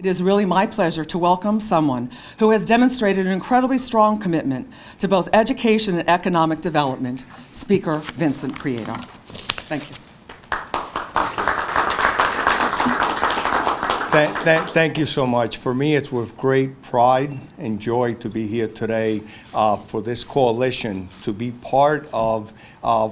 It is really my pleasure to welcome someone who has demonstrated an incredibly strong commitment to both education and economic development, Speaker Vincent Prieto. Thank you. Thank you so much. For me, it's with great pride and joy to be here today for this coalition, to be part of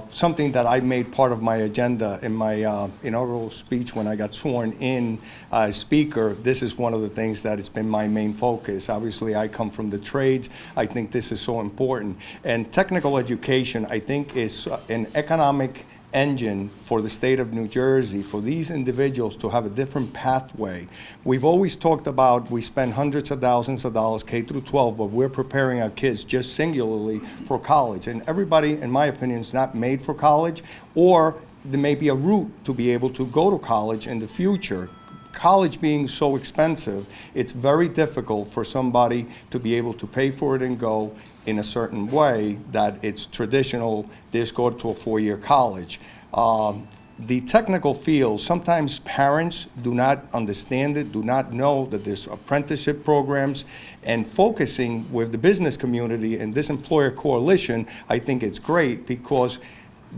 something that I made part of my agenda in my inaugural speech when I got sworn in as Speaker. This is one of the things that has been my main focus. Obviously, I come from the trades. I think this is so important. And technical education, I think, is an economic engine for the state of New Jersey, for these individuals to have a different pathway. We've always talked about we spend hundreds of thousands of dollars K through 12, but we're preparing our kids just singularly for college. And everybody, in my opinion, is not made for college, or there may be a route to be able to go to college in the future. College being so expensive, it's very difficult for somebody to be able to pay for it and go in a certain way that it's traditional, just go to a four-year college. The technical field, sometimes parents do not understand it, do not know that there's apprenticeship programs, and focusing with the business community and this employer coalition, I think it's great because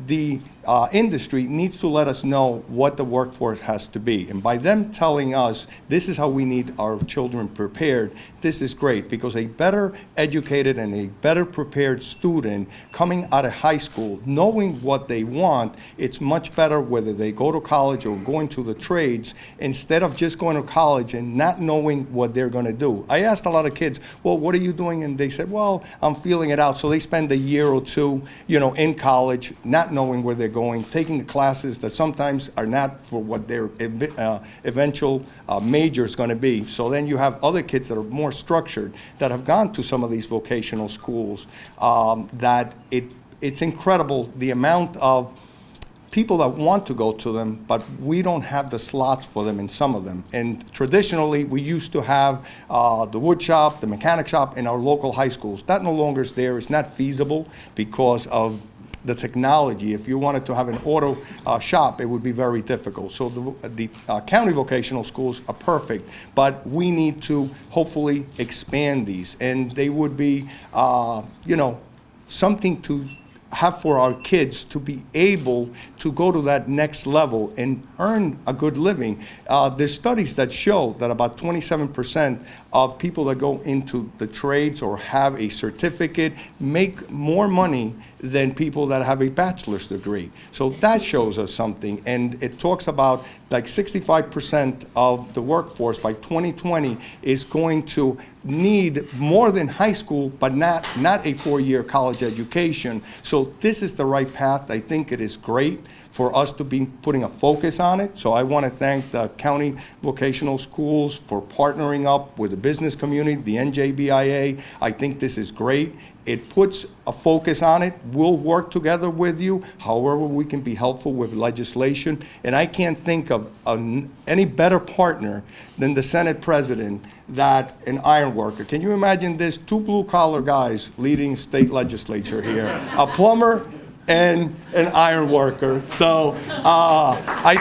the industry needs to let us know what the workforce has to be. And by them telling us this is how we need our children prepared, this is great, because a better educated and a better prepared student coming out of high school, knowing what they want, it's much better whether they go to college or going to the trades, instead of just going to college and not knowing what they're going to do. I asked a lot of kids, well, what are you doing? And they said, well, I'm feeling it out. So they spend a year or two, in college, not knowing where they're going, taking classes that sometimes are not for what their eventual major is going to be. So then you have other kids that are more structured, that have gone to some of these vocational schools, that it's incredible the amount of people that want to go to them, but we don't have the slots for them in some of them. And traditionally, we used to have the wood shop, the mechanic shop in our local high schools. That no longer is there. It's not feasible because of the technology. If you wanted to have an auto shop, it would be very difficult. So the county vocational schools are perfect, but we need to hopefully expand these, and they would be, something to have for our kids to be able to go to that next level and earn a good living. There's studies that show that about 27% of people that go into the trades or have a certificate make more money than people that have a bachelor's degree. So that shows us something, and it talks about like 65% of the workforce by 2020 is going to need more than high school, but not a four-year college education. So this is the right path. I think it is great for us to be putting a focus on it. So I want to thank the county vocational schools for partnering up with the business community, the NJBIA. I think this is great. It puts a focus on it. We'll work together with you, however we can be helpful with legislation. And I can't think of any better partner than the Senate President, that an iron worker. Can you imagine this? Two blue-collar guys leading state legislature here, a plumber and an iron worker. So I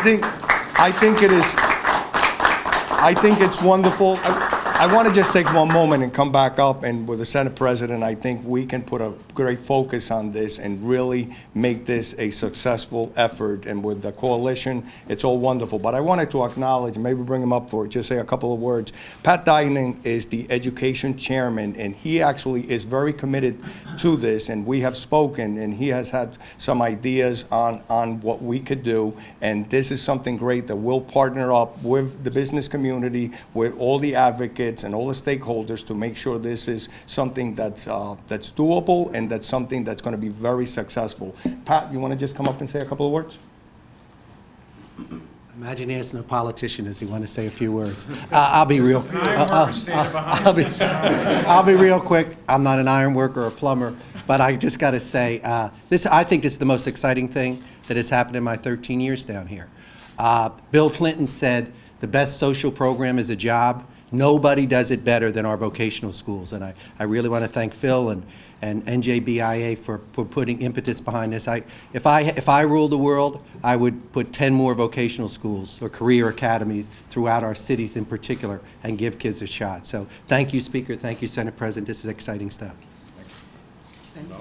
think it's wonderful. I want to just take one moment and come back up, and with the Senate President, I think we can put a great focus on this and really make this a successful effort. And with the coalition, it's all wonderful. But I wanted to acknowledge, and maybe bring him up for just say a couple of words. Pat Diegnan is the education chairman, and he actually is very committed to this, and we have spoken, and he has had some ideas on what we could do. And this is something great that we'll partner up with the business community, with all the advocates and all the stakeholders, to make sure this is something that's doable, and that's something that's going to be very successful. Pat, you want to just come up and say a couple of words? Imagine asking a politician, does he want to say a few words? I'll be real. I'll be real quick. I'm not an iron worker or a plumber, but I just got to say, I think this is the most exciting thing that has happened in my 13 years down here. Bill Clinton said the best social program is a job. Nobody does it better than our vocational schools, and I really want to thank Phil and NJBIA for putting impetus behind this. If I ruled the world, I would put 10 more vocational schools or career academies throughout our cities in particular and give kids a shot. So thank you, Speaker. Thank you, Senate President. This is exciting stuff. Thank you.